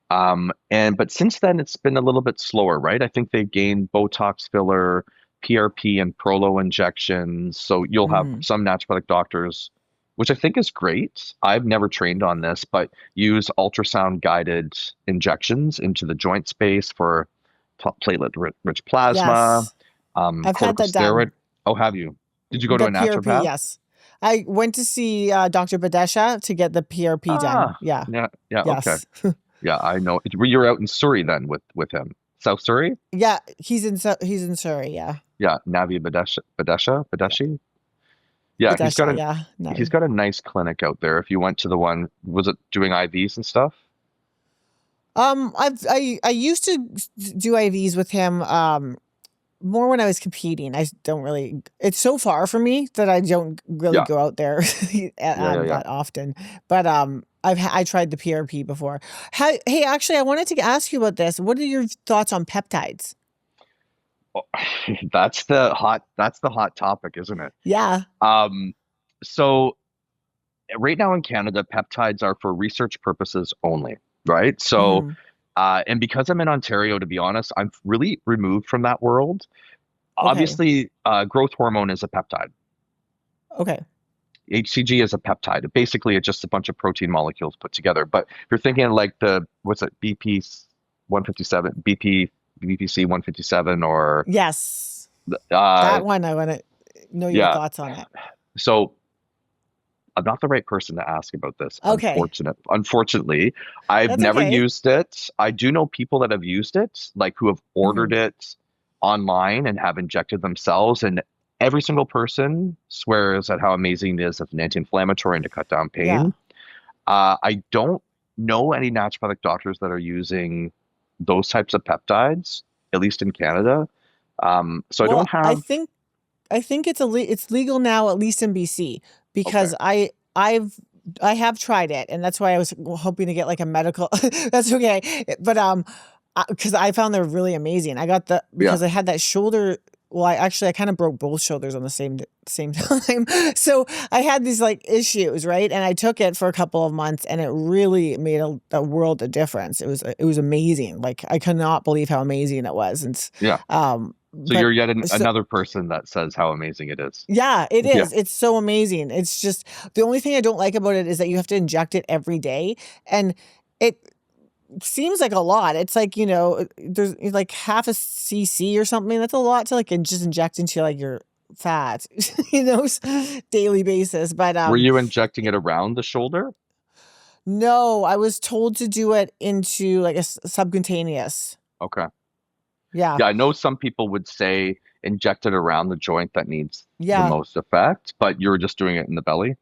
But since then it's been a little bit slower, right? I think they've gained Botox filler, PRP and Prolo injections. So you'll have Hmm. some naturopathic doctors, which I think is great. I've never trained on this, but use ultrasound guided injections into the joint space for platelet rich plasma, Yes, I've had that corticosteroid. done. Oh, have you? Did you go to The a PRP, naturopath? yes. I went to see Dr. Badesha to get the PRP done. Ah, Yeah. yeah, yeah, okay. Yes. Yeah, I know. You were out in Surrey then with him. South Surrey? Yeah, he's in Surrey. Yeah. Yeah, Navi Yeah. Badeshi. Yeah, Badesha. Yeah. No. he's got a nice clinic out there. If you went to the one, was it doing IVs and stuff? I used to do IVs with him more when I was competing. I don't really. It's so far from me that I don't really Yeah, go out there yeah. that often. But I tried the PRP before. Hey, actually, I wanted to ask you about this. What are your thoughts on peptides? Oh, that's the hot topic, isn't it? Yeah. Um, so right now in Canada, peptides are for research purposes only, right? So, Hmm. and because I'm in Ontario, to be honest, I'm really removed from that world. Okay. Obviously, growth hormone is a peptide. Okay. HCG is a peptide. Basically, it's just a bunch of protein molecules put together. But if you're thinking like what's it, BP 157, BPC 157, or Yes. uh, That one, I want to know your yeah. thoughts on it. So I'm not the right person to ask about this. Okay. Unfortunately, I've That's never okay. used it. I do know people that have used it, like who have Hmm. ordered it online and have injected themselves. And every single person swears at how amazing it is as an anti-inflammatory and to cut down Yeah. pain. I don't know any naturopathic doctors that are using those types of peptides, at least in Canada. So I don't Well, have. I think it's legal now, at least in BC, Okay. because I have tried it, and that's why I was hoping to get like a medical. That's okay, but because I found they're really amazing. I got Yeah. because I had that shoulder. Well, I kind of broke both shoulders on the same time, so I had these like issues, right? And I took it for a couple of months, and it really made a world of difference. It was amazing. Like I could not believe how amazing it was, and Yeah. So but you're yet so another person that says how amazing it is. yeah, it Yeah. is. It's so amazing. It's just the only thing I don't like about it is that you have to inject it every day. And it seems like a lot. It's like, there's like half a cc or something. That's a lot to like just inject into like your fat, daily basis. But Were you injecting it around the shoulder? no, I was told to do it into like a subcutaneous. Okay. Yeah. Yeah, I know some people would say inject it around the joint that needs the Yeah. most effect, but you're just doing it in the belly.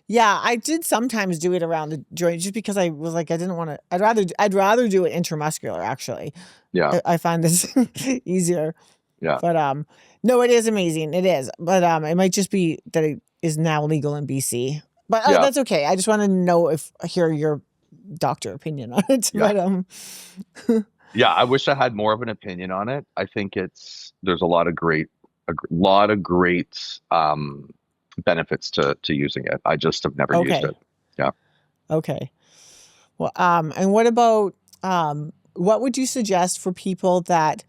Yeah, I did sometimes do it around the joint just because I was like, I didn't wanna I'd rather do it intramuscular, actually. Yeah, I find this easier. yeah, But, no, it is amazing, it is. But, it might just be that it is now legal in BC. But, yeah, that's okay. I just wanna know if hear your doctor opinion on it. yeah. But, Yeah, I wish I had more of an opinion on it. I think there's a lot of great benefits to using it. I just have never used okay, it. Yeah. okay. Well, and what about, what would you suggest for people that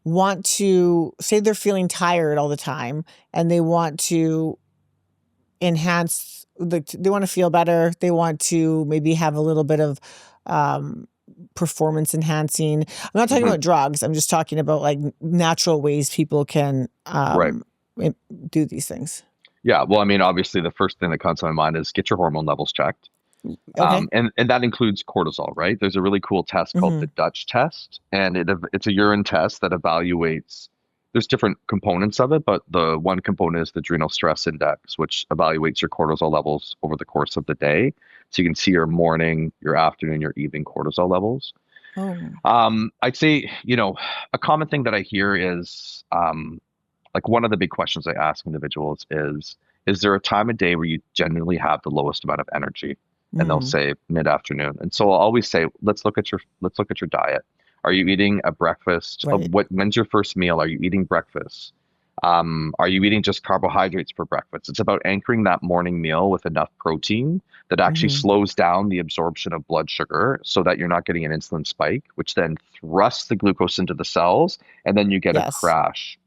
want to say they're feeling tired all the time and they want to enhance they want to feel better, they want to maybe have a little bit of um performance enhancing. I'm not talking Hmm. about drugs. I'm just talking about like natural ways people can Right. im- do these things. Yeah. Well, I mean, obviously, the first thing that comes to my mind is get your hormone levels checked. Okay. And that includes cortisol, right? There's a really cool test called the Mhm. Dutch test, and it's a urine test that evaluates. There's different components of it, but the one component is the adrenal stress index, which evaluates your cortisol levels over the course of the day. So you can see your morning, your afternoon, your evening cortisol levels. Oh. I'd say, a common thing that I hear is like one of the big questions I ask individuals is there a time of day where you genuinely have the lowest amount of energy? And they'll Mm, say mid-afternoon. And so I'll always say, let's look at your diet. Are you eating a breakfast? right. When's your first meal? Are you eating breakfast? Are you eating just carbohydrates for breakfast? It's about anchoring that morning meal with enough protein that actually Mhm. slows down the absorption of blood sugar so that you're not getting an insulin spike, which then thrusts the glucose into the cells, and then you get a Yes. crash.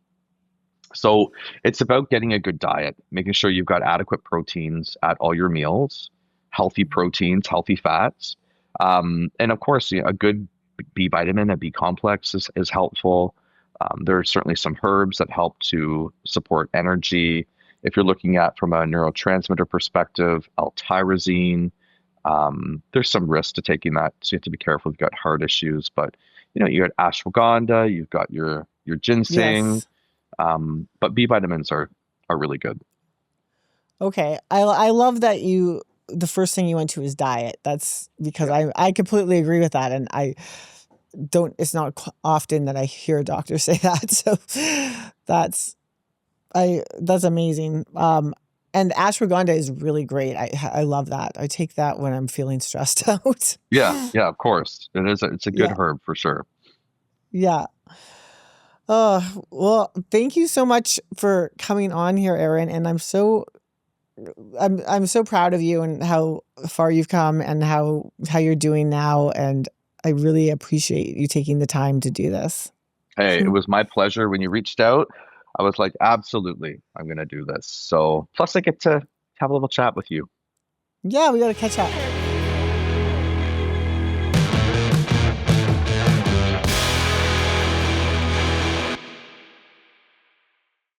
So it's about getting a good diet, making sure you've got adequate proteins at all your meals, healthy proteins, healthy fats. And of course, a good B vitamin, a B complex is helpful. There are certainly some herbs that help to support energy. If you're looking at from a neurotransmitter perspective, L-tyrosine, there's some risk to taking that, so you have to be careful if you've got heart issues. But you got ashwagandha, you've got your ginseng, Yes. but B vitamins are really good. Okay. I love that you the first thing you went to is diet. That's because Yeah. I completely agree with that, and I don't it's not often that I hear a doctor say that. So that's that's amazing. And ashwagandha is really great. I love that. I take that when I'm feeling stressed out. Yeah, yeah, of course. It's a good Yeah. herb for sure. Yeah. Oh, well, thank you so much for coming on here, Erin. And I'm so proud of you and how far you've come and how you're doing now. And I really appreciate you taking the time to do this. Hey, it was my pleasure when you reached out. I was like, absolutely, I'm gonna do this. So plus I get to have a little chat with you. Yeah, we got to catch up.